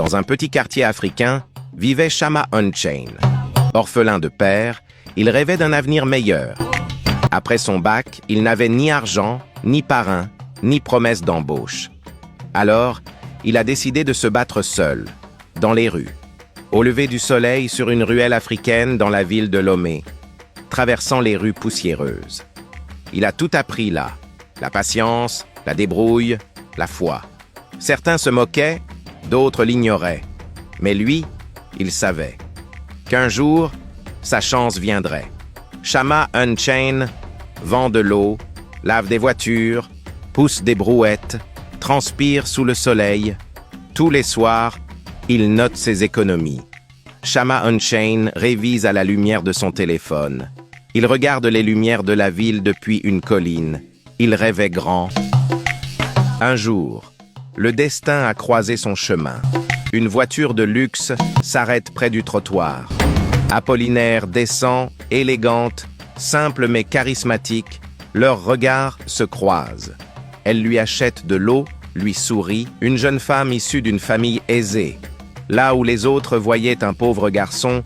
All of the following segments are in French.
Dans un petit quartier africain, vivait Shama Unchain. Orphelin de père, il rêvait d'un avenir meilleur. Après son bac, il n'avait ni argent, ni parrain, ni promesse d'embauche. Alors, il a décidé de se battre seul, dans les rues, au lever du soleil sur une ruelle africaine dans la ville de Lomé, traversant les rues poussiéreuses. Il a tout appris là, la patience, la débrouille, la foi. Certains se moquaient, d'autres l'ignoraient. Mais lui, il savait qu'un jour, sa chance viendrait. Shama Unchain vend de l'eau, lave des voitures, pousse des brouettes, transpire sous le soleil. Tous les soirs, il note ses économies. Shama Unchain révise à la lumière de son téléphone. Il regarde les lumières de la ville depuis une colline. Il rêvait grand. Un jour, le destin a croisé son chemin. Une voiture de luxe s'arrête près du trottoir. Apollinaire descend, élégante, simple mais charismatique. Leurs regards se croisent. Elle lui achète de l'eau, lui sourit, une jeune femme issue d'une famille aisée. Là où les autres voyaient un pauvre garçon,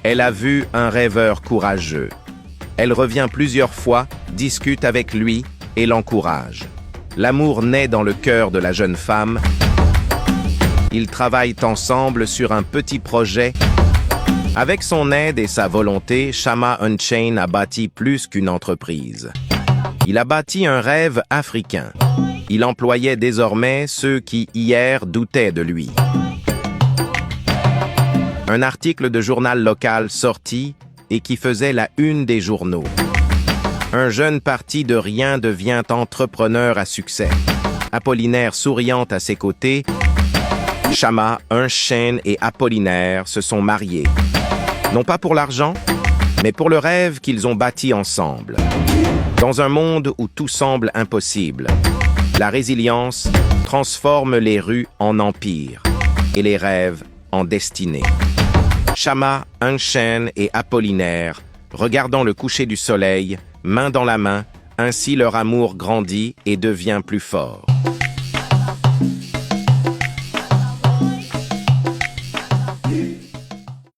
elle a vu un rêveur courageux. Elle revient plusieurs fois, discute avec lui et l'encourage. L'amour naît dans le cœur de la jeune femme. Ils travaillent ensemble sur un petit projet. Avec son aide et sa volonté, Shama Unchain a bâti plus qu'une entreprise. Il a bâti un rêve africain. Il employait désormais ceux qui, hier, doutaient de lui. Un article de journal local sorti et qui faisait la une des journaux. Un jeune parti de rien devient entrepreneur à succès. Apollinaire souriante à ses côtés, Shama Unchain et Apollinaire se sont mariés. Non pas pour l'argent, mais pour le rêve qu'ils ont bâti ensemble. Dans un monde où tout semble impossible, la résilience transforme les rues en empire et les rêves en destinée. Shama Unchain et Apollinaire, regardant le coucher du soleil, main dans la main, ainsi leur amour grandit et devient plus fort.